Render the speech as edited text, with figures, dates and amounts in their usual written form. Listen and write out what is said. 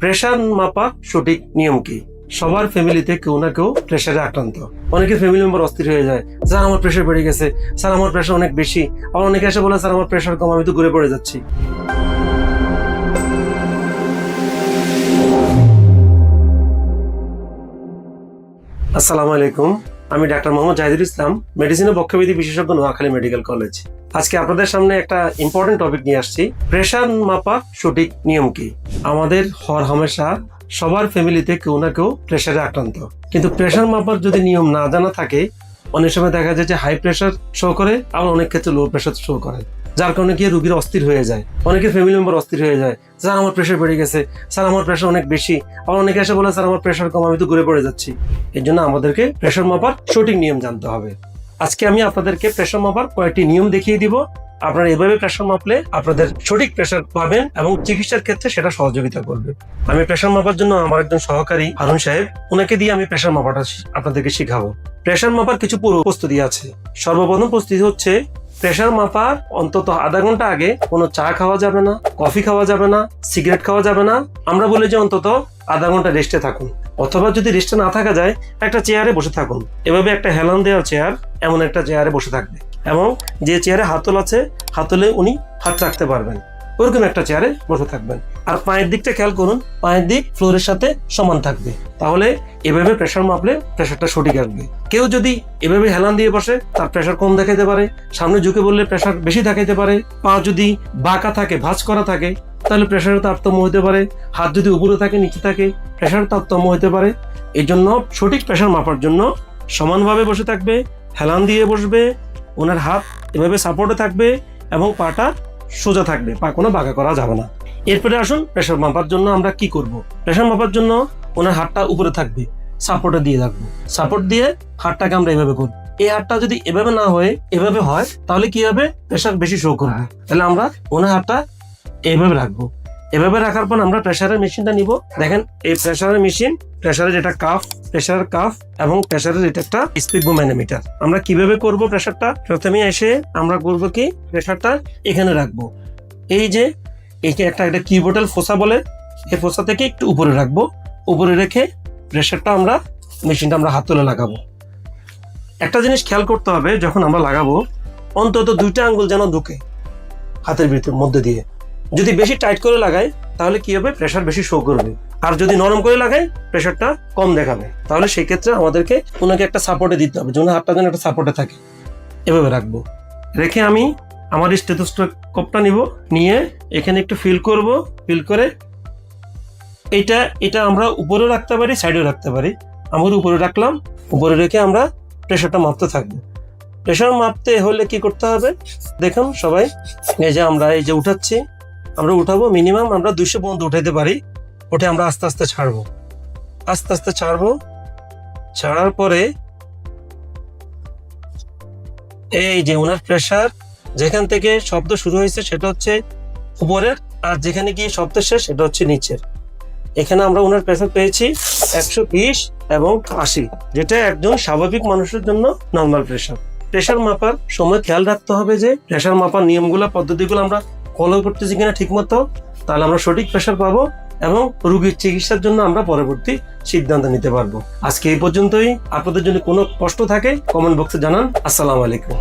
Pressure মাপা সঠিক নিয়ম কি? সবার ফ্যামিলিতে কেউ না কেউ প্রেসারে আক্রান্ত। অনেকের ফ্যামিলি মেম্বার অস্থির হয়ে যায়, স্যার আমার প্রেসার বেড়ে গেছে, স্যার আমার প্রেসার অনেক বেশি। আবার অনেকে এসে বলে, স্যার আমার প্রেসার কম, আমি তো ঘুরে পড়ে যাচ্ছি। আসসালামু আলাইকুম, আমি ডাক্তার মোহাম্মদ জাহিদুল ইসলাম, মেডিসিন ও বক্ষব্যাধি বিশেষজ্ঞ, নোয়াখালী মেডিকেল কলেজ। আজকে আপনাদের সামনে একটা ইম্পর্টেন্ট টপিক নিয়ে আসছি, প্রেসার মাপা সঠিক নিয়ম কি? আমাদের হরহামেশা সবার ফ্যামিলিতে কেউ না কেউ প্রেসারে আক্রান্ত, কিন্তু প্রেসার মাপার যদি নিয়ম না জানা থাকে, অনেক সময় দেখা যায় যে হাই প্রেসার শো করে, আবার অনেক ক্ষেত্রে লো প্রেসার শো করে, যার কারণে গিয়ে রোগীর অস্থির হয়ে যায়। অনেকের ফ্যামিলি মেম্বার অস্থির হয়ে যায়, স্যার আমার প্রেসার বেড়ে গেছে, স্যার আমার প্রেসার অনেক বেশি। আবার অনেকে এসে বলে, স্যার আমার প্রেসার কম, আমি তো ঘুরে পড়ে যাচ্ছি। এর জন্য আমাদেরকে প্রেসার মাপার সঠিক নিয়ম জানতে হবে। আজকে আমি আপনাদেরকে প্রেসার মাপার কয়েকটি নিয়ম দেখিয়ে দিব। আপনারা এভাবে প্রেসার মাপলে আপনাদের সঠিক প্রেসার পাবেন এবং চিকিৎসার ক্ষেত্রে সেটা সহযোগিতা করবে। আমি প্রেসার মাপার জন্য আমার একজন সহকারী হারুন সাহেব, ওনাকে দিয়ে আমি প্রেসার মাপাটা আপনাদেরকে শিখাবো। প্রেসার মাপার কিছু পূর্ব প্রস্তুতি আছে। সর্বপ্রথম প্রস্তুতি হচ্ছে, প্রেসার মাপার অন্তত আধা ঘন্টা আগে কোনো চা খাওয়া যাবে না, কফি খাওয়া যাবে না, সিগারেট খাওয়া যাবে না। আমরা বলি যে অন্তত আধা ঘন্টা রেস্টে থাকুন, অথবা যদি রেস্টে না থাকা যায়, একটা চেয়ারে বসে থাকুন। এভাবে একটা হেলান দেওয়া চেয়ার, এমন একটা চেয়ারে বসে থাকবে এবং যে চেয়ারে হাতল আছে, হাতলে উনি হাত রাখতে পারবেন, ওরকম একটা চেয়ারে বসে থাকবেন। আর পায়ের দিকটা খেয়াল করুন, পায়ের দিক ফ্লোরের সাথে সমান থাকবে। তাহলে এভাবে প্রেসার মাপলে প্রেসারটা সঠিক আসবে। কেউ যদি এভাবে হেলান দিয়ে বসে, তার প্রেসার কম দেখাইতে পারে। সামনে ঝুঁকে বললে প্রেসার বেশি দেখাইতে পারে। পা যদি বাঁকা থাকে, ভাঁজ করা থাকে, তাহলে প্রেসারের তারতম্য হতে পারে। হাত যদি উপরে থাকে, নিচে থাকে, প্রেসারের তারতম্য হতে পারে। এই জন্য সঠিক প্রেসার মাপার জন্য সমানভাবে বসে থাকবে, হেলান দিয়ে বসবে, ওনার হাত এভাবে সাপোর্টে থাকবে এবং পাটা সোজা থাকবে, পা কোনো বাঁকা করা যাবে না। এরপরে আসুন প্রেসার মাপার জন্য আমরা কি করব। প্রেসার মাপার জন্য ওনার হাতটা উপরে থাকবে, সাপোর্টে দিয়ে রাখবো। সাপোর্ট দিয়ে হাতটাকে আমরা এভাবে করব। এই হাতটা যদি এভাবে না হয়ে এভাবে হয়, তাহলে কি হবে, প্রেসার বেশি শো করবে। তাহলে আমরা ওনার হাতটা এভাবে রাখবো। এভাবে রাখার পর আমরা প্রেসারের মেশিনটা নিব। দেখেন, এই প্রেসারের মেশিন, প্রেসারের যেটা কাফ, প্রেসার কাফ এবং প্রেসারের এটা একটা স্পিগমোম্যানোমিটার। আমরা কিভাবে করব প্রেসারটা? প্রথমে এসে আমরা করব কি, প্রেসারটা এখানে রাখবো। এই যে একটা কিবোটাল ফোসা বলে, এই ফোসা থেকে একটু উপরে রাখবো। উপরে রেখে প্রেসারটা আমরা মেশিনটা আমরা হাতলে লাগাবো। একটা জিনিস খেয়াল করতে হবে, যখন আমরা লাগাবো অন্তত 2টা আঙ্গুল যেন ঢুকে হাতের ভিতর মধ্যে দিয়ে। যদি বেশি টাইট করে লাগাই, তাহলে কি হবে, প্রেসার বেশি শো করবে। আর যদি নরম করে লাগাই, প্রেসারটা কম দেখাবে। তাহলে সেই ক্ষেত্রে আমাদেরকে ওনাকে একটা সাপোর্টে দিতে হবে, যেন হাতটা যেন একটা সাপোর্টে থাকে। এভাবে রাখবো। রেখে আমি আমার স্টেথোস্কোপটা নিব, নিয়ে এখানে একটু ফিল করব। ফিল করে এটা আমরা উপরে রাখতে পারি, সাইডেও রাখতে পারি। আমরা উপরে রাখলাম, উপরে রেখে আমরা প্রেসারটা মাপতে থাকবো। প্রেসার মাপতে হলে কি করতে হবে, দেখুন সবাই, এই যে আমরা এই যে উঠাচ্ছি, আমরা উঠাবো মিনিমাম আমরা 200 পর্যন্ত উঠাইতে পারি। উঠে আমরা আস্তে আস্তে ছাড়বো, আস্তে আস্তে ছাড়বো। ছাড়ার পরে এই যে ওনার প্রেসার যেখান থেকে শব্দ শুরু হয়েছে সেটা হচ্ছে উপরের, আর যেখানে গিয়ে শব্দ শেষ সেটা হচ্ছে নিচের। এখানে আমরা ওনার প্রেসার পেয়েছি 120 এবং 80, যেটা একজন স্বাভাবিক মানুষের জন্য নর্মাল প্রেসার। প্রেসার মাপার সময় খেয়াল রাখতে হবে যে প্রেসার মাপার নিয়মগুলো, পদ্ধতিগুলো আমরা ফলো করতেছি কিনা ঠিক মতো, তাহলে আমরা সঠিক প্রেসার পাবো এবং রোগীর চিকিৎসার জন্য আমরা পরবর্তী সিদ্ধান্ত নিতে পারবো। আজকে এই পর্যন্তই। আপনাদের যদি কোনো কষ্ট থাকে কমেন্ট বক্সে জানান। আসসালামু আলাইকুম।